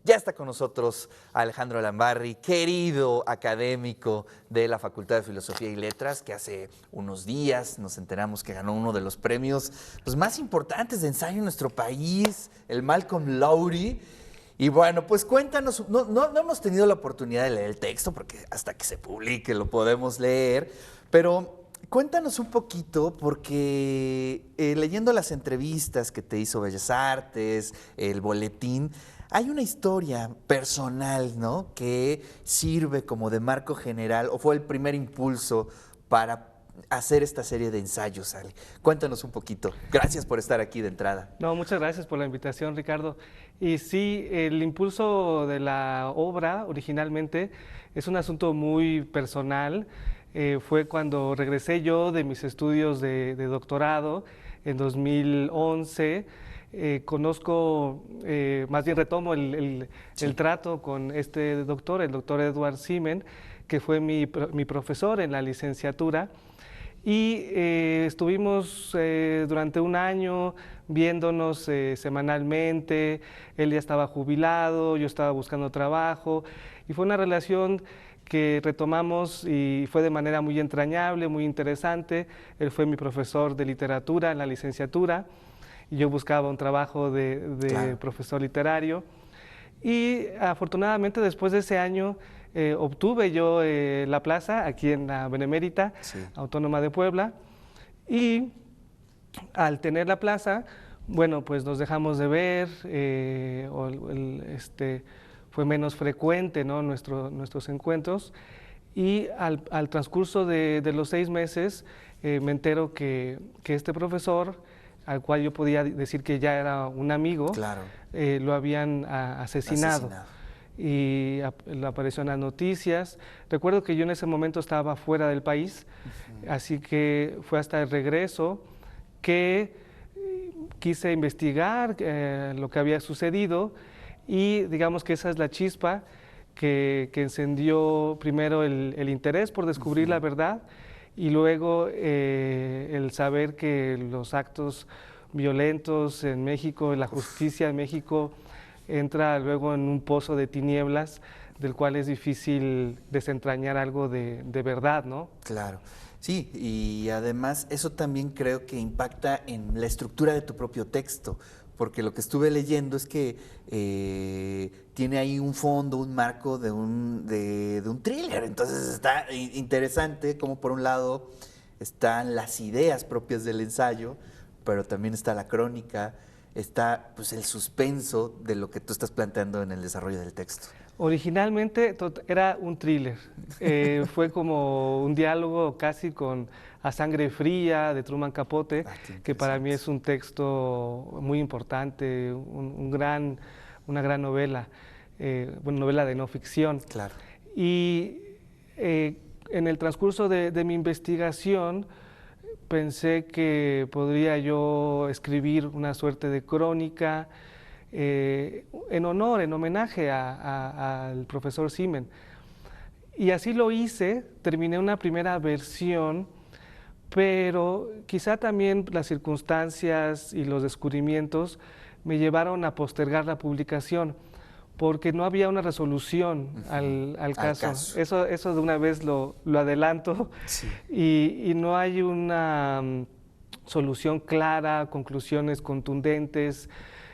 Ya está con nosotros Alejandro Lambarri, querido académico de la Facultad de Filosofía y Letras, que hace unos días nos enteramos que ganó uno de los premios más importantes de ensayo en nuestro país, el Malcolm Lowry. Y bueno, pues cuéntanos, no hemos tenido la oportunidad de leer el texto, porque hasta que se publique lo podemos leer, pero cuéntanos un poquito, porque leyendo las entrevistas que te hizo Bellas Artes, el boletín, hay una historia personal, ¿no?, que sirve como de marco general, o fue el primer impulso para hacer esta serie de ensayos, Ale. Cuéntanos un poquito. Gracias por estar aquí de entrada. No, muchas gracias por la invitación, Ricardo. Y sí, el impulso de la obra originalmente es un asunto muy personal. Fue cuando regresé yo de mis estudios de doctorado en 2011. Más bien retomo el trato con este doctor, el doctor Edward Simen, que fue mi profesor en la licenciatura. Y estuvimos durante un año viéndonos semanalmente. Él ya estaba jubilado, yo estaba buscando trabajo, y fue una relación que retomamos y fue de manera muy entrañable, muy interesante. Él fue mi profesor de literatura en la licenciatura y yo buscaba un trabajo de profesor literario. Y afortunadamente después de ese año obtuve yo la plaza aquí en la Benemérita Autónoma de Puebla, y al tener la plaza, bueno, pues nos dejamos de ver, fue menos frecuente, ¿no?, nuestros encuentros, y al transcurso de los 6 meses me entero que este profesor, al cual yo podía decir que ya era un amigo, lo habían asesinado. Y lo apareció en las noticias. Recuerdo que yo en ese momento estaba fuera del país, así que fue hasta el regreso que quise investigar lo que había sucedido, y digamos que esa es la chispa que encendió primero el interés por descubrir la verdad, y luego el saber que los actos violentos en México, la justicia en México, entra luego en un pozo de tinieblas del cual es difícil desentrañar algo de verdad, ¿no? Claro. Sí, y además eso también creo que impacta en la estructura de tu propio texto, porque lo que estuve leyendo es que tiene ahí un fondo, un marco de un thriller. Entonces está interesante como por un lado están las ideas propias del ensayo, pero también está la crónica, está pues el suspenso de lo que tú estás planteando en el desarrollo del texto. Originalmente era un thriller, fue como un diálogo casi con A Sangre Fría de Truman Capote, que para mí es un texto muy importante, una gran novela, una novela de no ficción. Claro. Y en el transcurso de mi investigación pensé que podría yo escribir una suerte de crónica en homenaje al profesor Simen. Y así lo hice, terminé una primera versión, pero quizá también las circunstancias y los descubrimientos me llevaron a postergar la publicación, porque no había una resolución al caso. Eso de una vez lo adelanto, y no hay una solución clara, conclusiones contundentes,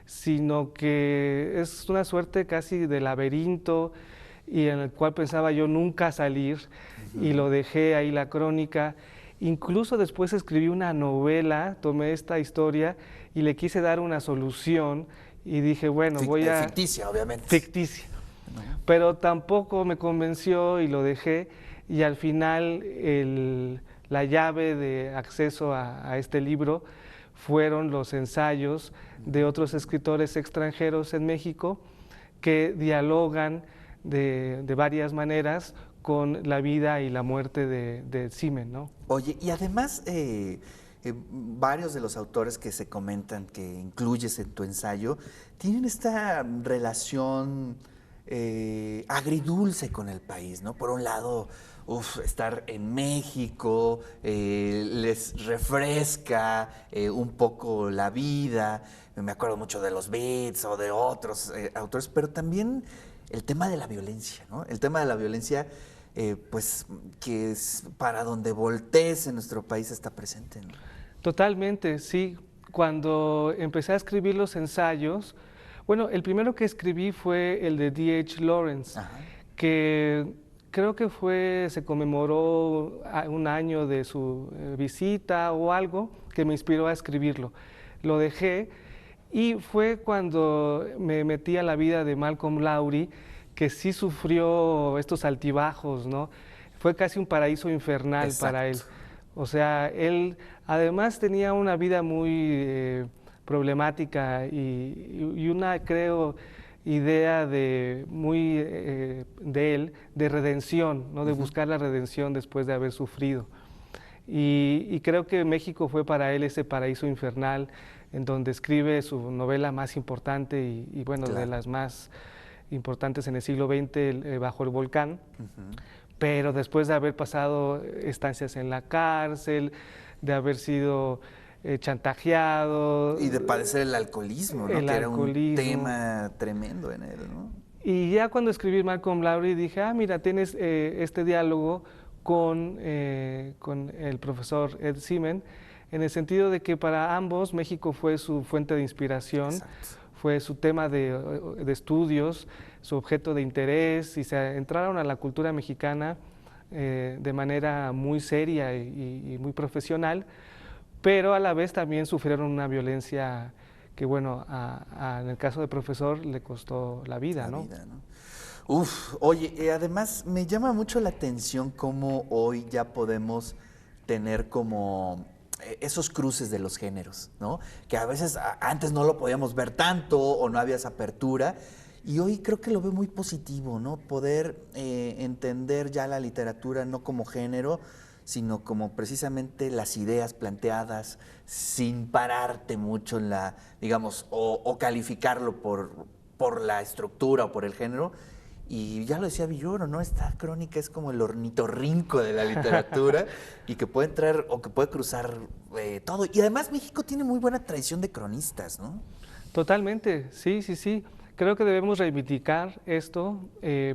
sino que es una suerte casi de laberinto, y en el cual pensaba yo nunca salir, y lo dejé ahí la crónica. Incluso después escribí una novela, tomé esta historia y le quise dar una solución, y dije, bueno, voy a... Ficticia, obviamente. Ficticia. Pero tampoco me convenció y lo dejé, y al final la llave de acceso a este libro fueron los ensayos de otros escritores extranjeros en México que dialogan de varias maneras con la vida y la muerte de Simen, ¿no? Oye, y además varios de los autores que se comentan, que incluyes en tu ensayo, tienen esta relación agridulce con el país, ¿no? Por un lado, estar en México les refresca un poco la vida. Me acuerdo mucho de los Beats o de otros autores, pero también el tema de la violencia, ¿no? El tema de la violencia, pues, que es para donde voltees en nuestro país está presente, ¿no? Totalmente, sí. Cuando empecé a escribir los ensayos, bueno, el primero que escribí fue el de D.H. Lawrence, Ajá. que creo que se conmemoró un año de su visita o algo que me inspiró a escribirlo. Lo dejé y fue cuando me metí a la vida de Malcolm Lowry, que sí sufrió estos altibajos, ¿no? Fue casi un paraíso infernal para él. Exacto. O sea, él además tenía una vida muy problemática y una, creo, idea de él, de redención, ¿no? De buscar la redención después de haber sufrido. Y creo que México fue para él ese paraíso infernal en donde escribe su novela más importante y bueno, Claro. de las más importantes en el siglo XX, Bajo el Volcán. Pero después de haber pasado estancias en la cárcel, de haber sido chantajeado. Y de padecer el alcoholismo, ¿no? El Que era un alcoholismo. tema tremendo en él, ¿no? Y ya cuando escribí Malcolm Lowry dije, mira, tienes este diálogo con el profesor Ed Seaman, en el sentido de que para ambos México fue su fuente de inspiración, Exacto. fue su tema de estudios, su objeto de interés, y se entraron a la cultura mexicana de manera muy seria y muy profesional, pero a la vez también sufrieron una violencia que, bueno, en el caso del profesor le costó la vida, ¿no? Oye, además me llama mucho la atención cómo hoy ya podemos tener como esos cruces de los géneros, ¿no? Que a veces antes no lo podíamos ver tanto o no había esa apertura. Y hoy creo que lo veo muy positivo, ¿no? Poder entender ya la literatura no como género, sino como precisamente las ideas planteadas, sin pararte mucho en la, digamos, o calificarlo por la estructura o por el género. Y ya lo decía Villoro, ¿no? Esta crónica es como el ornitorrinco de la literatura y que puede entrar o que puede cruzar todo. Y además México tiene muy buena tradición de cronistas, ¿no? Totalmente, sí, sí, sí. Creo que debemos reivindicar esto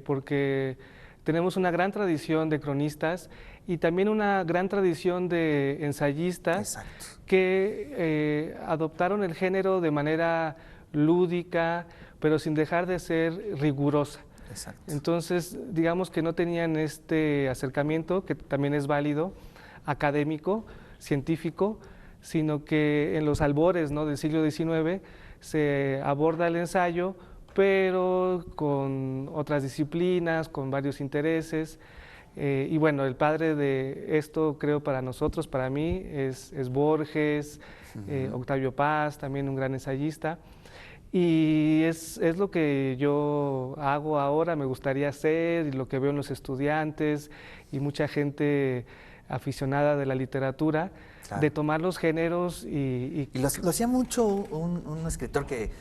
porque tenemos una gran tradición de cronistas y también una gran tradición de ensayistas. Exacto. Que adoptaron el género de manera lúdica, pero sin dejar de ser rigurosa. Exacto. Entonces, digamos que no tenían este acercamiento, que también es válido, académico, científico, sino que en los albores, ¿no?, del siglo XIX se aborda el ensayo, pero con otras disciplinas, con varios intereses. Y bueno, el padre de esto, creo, para nosotros, para mí, es Borges, Octavio Paz, también un gran ensayista. Y es lo que yo hago ahora, me gustaría hacer, y lo que veo en los estudiantes y mucha gente aficionada de la literatura, Claro. de tomar los géneros Y lo hacía mucho un escritor que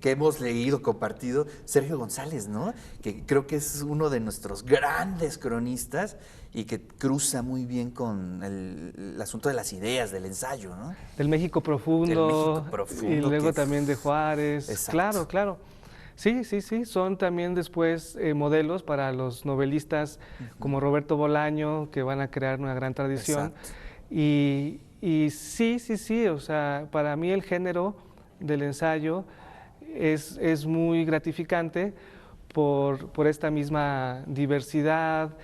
hemos leído, compartido, Sergio González, ¿no? Que creo que es uno de nuestros grandes cronistas y que cruza muy bien con el asunto de las ideas, del ensayo, ¿no? del México profundo, México profundo, y luego que es- también de Juárez. Exacto. Claro, claro. Sí, sí, sí, son también después modelos para los novelistas como Roberto Bolaño, que van a crear una gran tradición. Exacto. Y sí, sí, sí, o sea, para mí el género del ensayo es muy gratificante por esta misma diversidad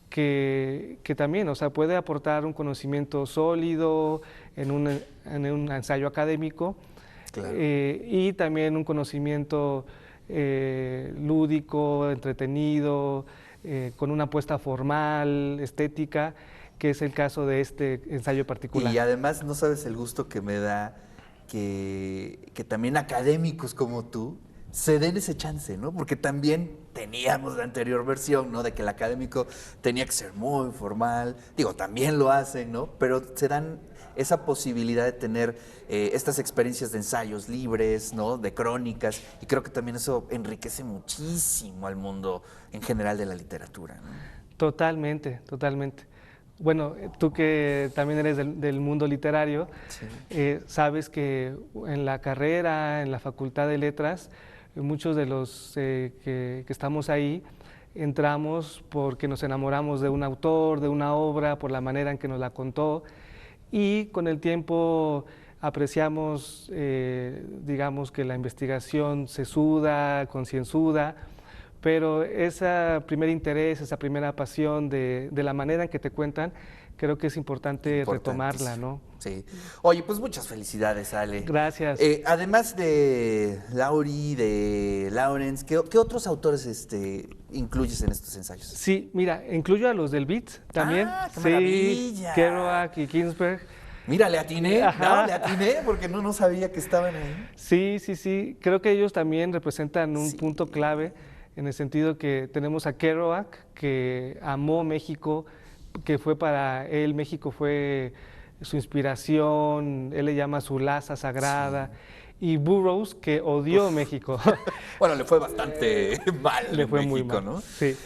que también, o sea, puede aportar un conocimiento sólido en un ensayo académico. Claro. Y también un conocimiento lúdico, entretenido, con una apuesta formal, estética, que es el caso de este ensayo particular. Y además no sabes el gusto que me da que también académicos como tú se den ese chance, ¿no? Porque también teníamos la anterior versión, ¿no? De que el académico tenía que ser muy formal. Digo, también lo hacen, ¿no? Pero se dan esa posibilidad de tener estas experiencias de ensayos libres, ¿no? De crónicas, y creo que también eso enriquece muchísimo al mundo en general de la literatura, ¿no? Totalmente, totalmente. Bueno, tú que también eres del mundo literario, Sí. sabes que en la carrera, en la Facultad de Letras, muchos de los que estamos ahí entramos porque nos enamoramos de un autor, de una obra, por la manera en que nos la contó, y con el tiempo apreciamos, digamos, que la investigación sesuda, concienzuda, pero ese primer interés, esa primera pasión de la manera en que te cuentan, creo que es importante retomarla, ¿no? Sí. Oye, pues muchas felicidades, Ale. Gracias. Además de Lauri, de Lawrence, ¿qué otros autores incluyes en estos ensayos? Sí, mira, incluyo a los del Beat también. ¡Ah, qué sí, maravilla! Kerouac y Ginsberg. Mira, le atiné, Ajá. no, le atiné porque no sabía que estaban ahí. Sí, sí, sí. Creo que ellos también representan un Sí. punto clave en el sentido que tenemos a Kerouac, que amó México, que fue para él, México fue su inspiración, él le llama su laza sagrada, y Burroughs, que odió México. Bueno, le fue bastante mal Le en fue México, muy mal, ¿no? sí.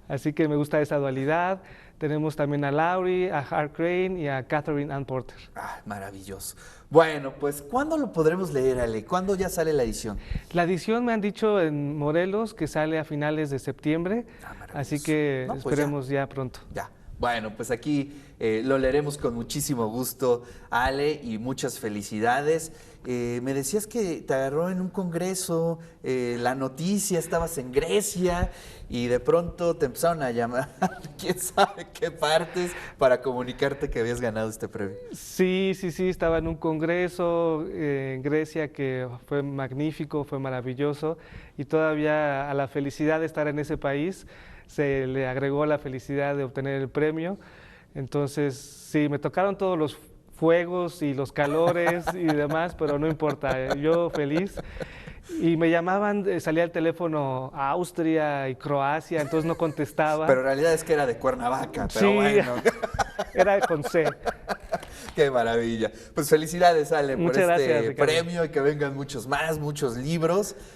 Así que me gusta esa dualidad. Tenemos también a Laurie, a Hart Crane y a Catherine Ann Porter. Ah, maravilloso. Bueno, pues, ¿cuándo lo podremos leer, Ale? ¿Cuándo ya sale la edición? La edición me han dicho en Morelos que sale a finales de septiembre, Ah, maravilloso. así que No, pues esperemos ya pronto. Ya. Bueno, pues aquí lo leeremos con muchísimo gusto, Ale, y muchas felicidades. Me decías que te agarró en un congreso, la noticia, estabas en Grecia y de pronto te empezaron a llamar, quién sabe qué partes, para comunicarte que habías ganado este premio. Sí, sí, sí, estaba en un congreso en Grecia que fue magnífico, fue maravilloso, y todavía a la felicidad de estar en ese país se le agregó la felicidad de obtener el premio. Entonces, sí, me tocaron todos los fuegos y los calores y demás, pero no importa, yo feliz. Y me llamaban, salía el teléfono a Austria y Croacia, entonces no contestaba. Pero en realidad es que era de Cuernavaca, pero Sí, bueno. era con C. Qué maravilla. Pues felicidades, Ale, por Muchas gracias, Ricardo. premio y que vengan muchos más, muchos libros.